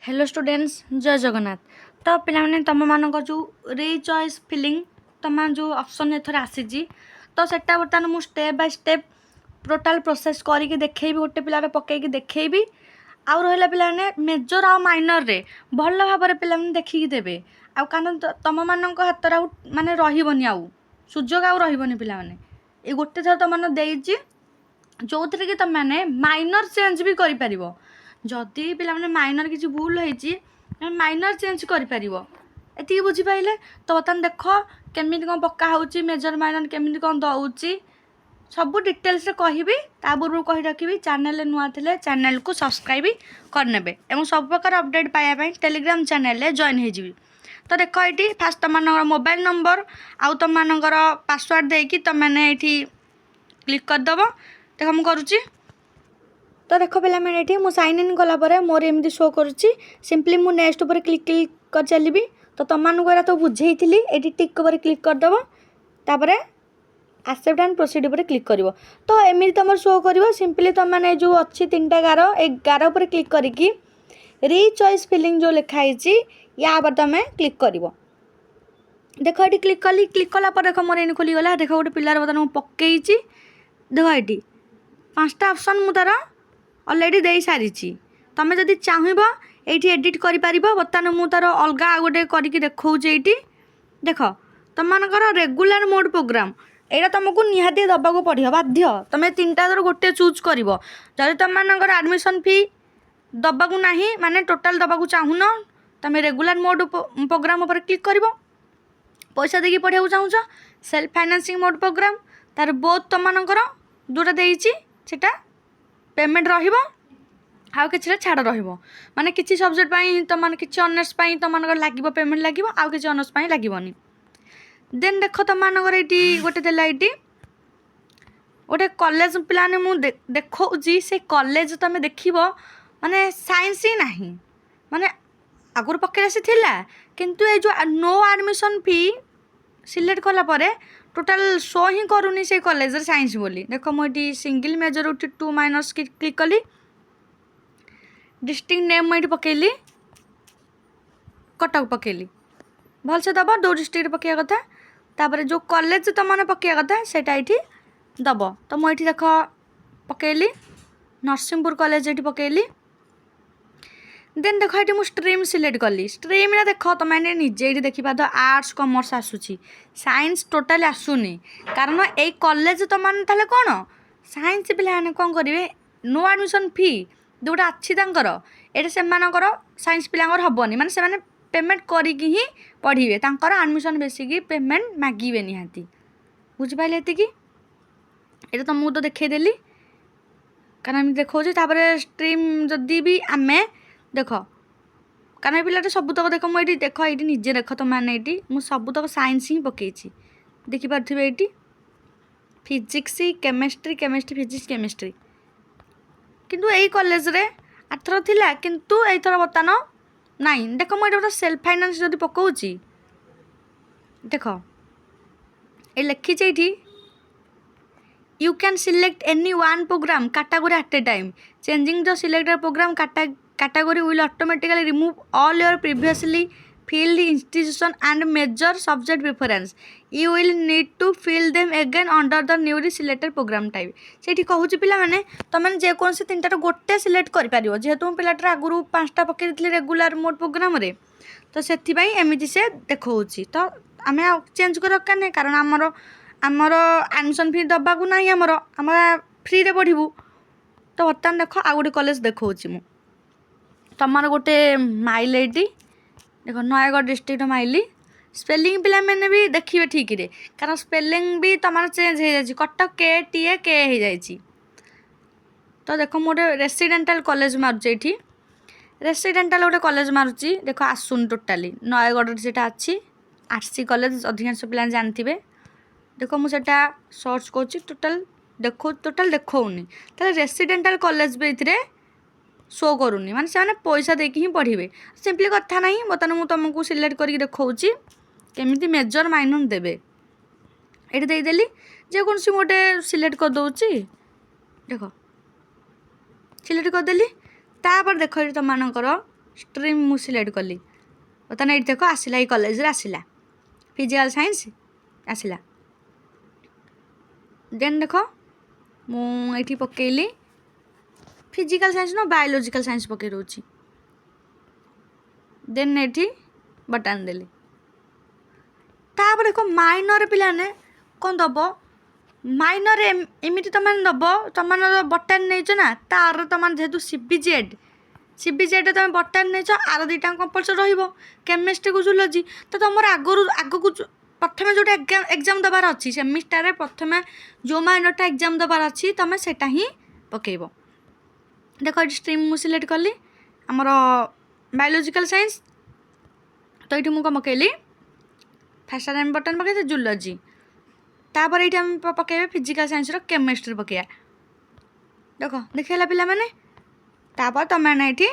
Hello students जय जगन्नाथ। तो पे तुम मान जो री चॉइस फिलिंग तुम जो ऑप्शन एथर आसी तो सेटा बर्तमान मुझे step by step total process करके देखी गोटे पिलार पकईकी देखी आउ रहा पे मेजर आ माइनर रे भल भाव पे देखिकी देवे आ तुम मान हाथ माने रही आउ सुजोग आउ रही पे ये गोटे थर तुम मैंने जो थी कि तुम मैंने माइनर चेंज भी कर जदि पे माइनर किसी भूल होती माइनर चेंज कर ये बुझीपारे तो बर्तमान देख केमी कौन पक्का हो मेजर माइनर केमी कौन दौर सब डिटेल्स कहि पूर्व कही रखी चैनल नुआ थे चैनल को सब्सक्राइब करने और सब प्रकार अपडेट पाइबापी टेलीग्राम चैनल जॉइन हो तो देख ये फास्ट तुम मोबाइल नंबर आउ तुम पासवर्ड देकी तुमने ये क्लिक करदेव देख मुझे करुच्ची तो देख पे ये मुझे साइन इन कलापर मोर एमती शो करुच्ची सिंपली मुझे नेक्स्ट पर क्लिक क्लिक कर चली तो तुमको तो बुझे ये टिक पर क्लिक करदेव तापर एक्सेप्ट एंड प्रोसीड पर क्लिक कर तो एमती तुम शो कर सिंपली तुमने जो अच्छी 3टा गार एक गार पर क्लिक करके री चॉइस फिलिंग जो लिखाई या पर तुम क्लिक कर देख ये क्लिक कलापर देख मोर इन खोलीगला देख गोटे पिलार बर्तमान पकई देख ये 5टा ऑप्शन मु तार ऑलरेडी दे सारी तुम जदि चाहब ये एडिट कर बर्तमान मु तार अलग गोटे करके देखा ये देख तुम रेगुलर मोड प्रोग्राम यहाँ तुमको निहाती दबाक पड़ो बाध्य तुम 3टा गोटे चूज कर जब तुम एडमिशन फी दबाक ना माने टोटाल दबाक चाहून तुम रेगुलर मोड प्रोग्राम पर क्लिक कर पैसा देकी पढ़ाई चाहूच सेल्फ फाइनेंसिंग मोड प्रोग्राम तार बहुत तुम जोटा देटा पेमेंट रहा कि छाड़ रही किसी सब्जेक्ट तुम किसी ऑनर्स तुम लगे पेमेंट लगे आउ कि ऑनर्स लगनी देन देख तुम ये गोटे देला ये गोटे कॉलेज पिलाने मुझे देखी से कॉलेज तुम देख माने साइंस ही नहीं माने आगुरी पकड़ आसी किंतु ये जो नो एडमिशन फी सिलेक्ट कलापर टोटाल शो ही करूनी से कॉलेज साइंस बोली देख मुझे सिंगल मेजर उठी 2 माइनस क्लिक कली डिस्ट्रिक्ट नेम मुझे पकेली कटक पकेली भलसे दब दो डिस्ट्रिक्ट पकड़ा कथा तापर जो कॉलेज तुमने पकड़ा कथा सेटा ये दब तो मुझे देख पकेली नरसिंहपुर कॉलेज ये पकेली देन देख ये मुझे स्ट्रीम सिलेक्ट कली स्ट्रीम देख तुम निजे ये देखा तो आर्ट्स कॉमर्स आसूसी साइंस टोटाली आसुनी कारण ये कॉलेज तुमने ताले कौन साइंस पे कौन करेंगे नो एडमिशन फी जोटा अच्छी ये से साइंस पिलांर हेनी माने से पेमेंट करिकी ही पढ़े एडमिशन बेसिक पेमेंट मागे निहाती बुझिपारे ये ये तुमको तो देखईदेली कारण देखा स्ट्रीम जदि भी आम देख कारण पिलाटे सबुतक देख मुझे देख ये निजे देख तुम मैंने ये मुझे सबुतक साइंस ही पकई देखिपे ये फिजिक्स केमिस्ट्री फिजिक्स केमिस्ट्री किंतु यही कॉलेज रे आरथर थिला किंतु एथर बर्तमान नाई देख मुझे गोटे सेल्फ फाइनान्स जब पकाऊँगी देख ये लिखी ये you can select any one program category at a time changing the selected program category will automatically remove all your previously filled institution and major subject preference. You will need to fill them again under the newly selected program type. सेठी कहूँ पिला माने तुम जेकोसी 3टार गोटे select कर जेहेतु पिलाटर आगुरी 5टा पकई regular mode programme रे तो से एमती से देखा तो आम चेंज कर दरकार नहीं कारण आमर एडमिशन फी दबाक ना आम फ्री रे पढ़ू तो बर्तमान देख आ गोटे कॉलेज देखा मु तुम गोटे माइल ये देख नयगढ़ डिस्ट्रिक्ट माइली स्पेलिंग पिला मैंने भी देखिए ठीक रे कारण स्पेलिंग भी तुम चेंज हो जाए कटक के हो जाए तो देख मुझे रेसिडेंटाल कॉलेज मारुचे ये रेसिडेंटाल गोटे कॉलेज मारुची देख आसुन टोटाली नयगढ़ से अच्छी आरसी कॉलेज अधिकांश पिला जानते देख मुझे सर्च कर टोटाल देखनी तो रेसिडेंटाल कॉलेज भी ये शो करूनी माने से पैसा देकी ही पढ़े सिंपली कथा ना बर्तमान मुझे तुमको सिलेक्ट करके देखा केमी मेजर माइनर देवे ये देदेली जेकोसी गोटे सिलेक्ट कर दूची देख सिलेक्ट करदेली तापर देख तुम स्ट्रीम मु सिलेक्ट कली बर्तमान ये देख आसला ये कॉलेज आसला फिजिकल साइंस आसला देन देख मुझे पकईली फिजिकल साइंस न बायोलॉजिकल साइंस पकई रोची देन ये बटन देली तापर देख माइनर पिलाने कौन दब माइनर एमती तुम दब तुम बटन नहीं ना तार तुम जेहेतु सीबीजेड तुम बटन नहीं आर दुटा कंपलसरी रेमिस्ट्री को जूलोजी तो तुम आगू प्रथम जो एग्जाम दबार अच्छी सेमिस्टर प्रथम जो माइनरटा एग्जाम दबार अच्छी तुम से पकेब देख ये स्ट्रीम मुझे सिलेक्ट कली आमर बायोलॉजिकल साइंस तो ये मुझे पकईली फास्ट टाइम बटन पकई जूलोजी तापर ये पकईबे फिजिकल साइंस केमिस्ट्री पकईया देख देखला पिला माने तापर तुम ये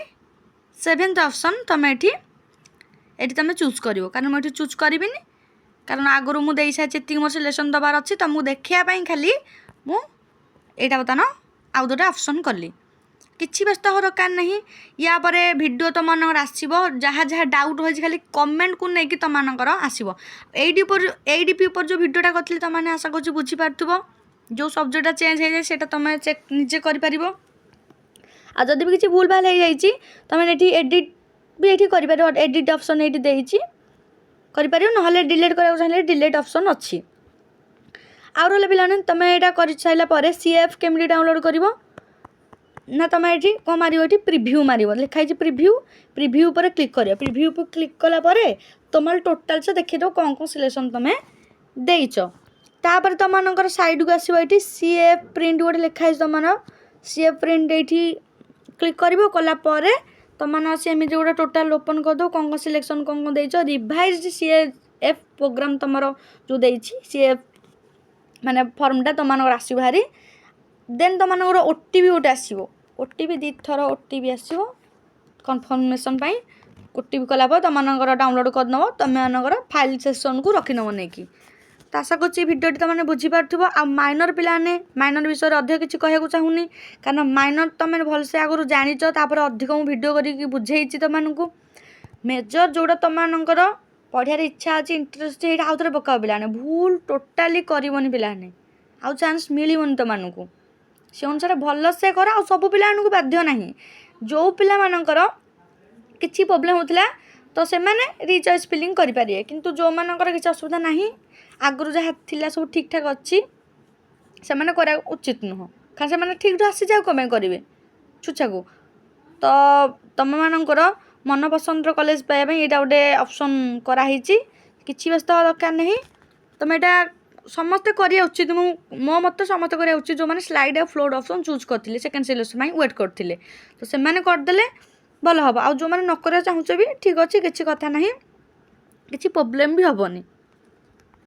7th ऑप्शन तुम ये तुम चूज कर कारण मुझे चूज करी कारण आगुरी मुझे सारी जी मोर सिलेक्शन दबार अच्छी तुमको देखापी खाली मुझे बर्तमान आउ दुटा ऑप्शन कली किसी व्यस्त हो दरकार नहीं या पर वीडियो तुम आसो जहाँ जहाँ डाउट रही खाली कमेंट को लेकिन तुम आसो एडीपी पर जो वीडियोटा करी तुमने आशा कर बुझीपार जो सब्जेक्टा चेंज हो जाए तुम चेक निजे कर जदि भी किसी भूल भाल हो जाए तुम ये एडिट भी ये कर एडिट ऑप्शन ये कर ना डिलीट कराया चाहिए डिलीट ऑप्शन अच्छी आउ रहा पिलाने तुम यहाँ कर सारापर सीएफ केमी डाउनलोड कर ना तुम ये कौन मार ये प्रिभ्यू मार लिखाई प्रिभ्यू पर क्लिक कर प्रिभ्यू पर क्लिक कलापर तुम टोटाल से देखी दो कौन कौन सिलेक्शन तुम देच तापर तुम साइड को आसो ये सीएफ प्रिंट गोटे लिखाई तुम सीएफ प्रिंट ये क्लिक कर कलापर तुमने सेमती गोटे टोटाल ओपन करदो कौन कौन सिलेक्शन कौन कौन देच रिवाइज सीएफ प्रोग्राम तुम जो सीएफ माने फर्मटा तुम आस भारी देन तुम ओटीपी गोटे आसो ओटीपी 2 थर ओटीपी आसो कन्फर्मेसन ओटीपी कलापर तुम डाउनलोड करनब तुम फाइल सेक्शन को रखिनब नहीं तो आशा कर भिडियो तुमने बुझीपार आ माइनर पिलाने माइनर विषय अधिक किसी कहूँ चाहूनी कारण माइनर तुम भलसे आगुरी जाच तापर अधिक मुझे भिडियो करके बुझे तुमको मेजर जोड़ा तुमर पढ़ार इच्छा अच्छी इंटरेस्ट ये आउ थे पकाओ पिलाने भूल टोटाली करनी पिलाने आउ चान्स मिलनी तुमको से अनुसार भलसे कर आ सब पिला बाध्य ना जो पिला किसी प्रोब्लेम होता तो से रिचॉइस फिलिंग करेंगे किंतु जो मानकर किसी असुविधा ना आगुरी जहाँ थी सब ठीक ठाक अच्छी से उचित नुह कारण से ठीक आसी जाओ कमें करेंगे छुचा को तो तुम मानकर मन पसंद कॉलेज पाइबा यहाँ गोटे ऑप्शन कराई किसी व्यस्त दरकार नहीं तुम यहाँ समस्ते करिया उचित मो मत समस्ते करिया उचित जो मैंने स्लाइड फ्लोट ऑप्शन चूज करते सेकेंड सिलेक्शन वेट करते तो से करदे भल हम आउ जो मैंने न करा चाहूँ भी ठीक अच्छे किसी कथा ना किसी प्रोब्लेम भी हेनी।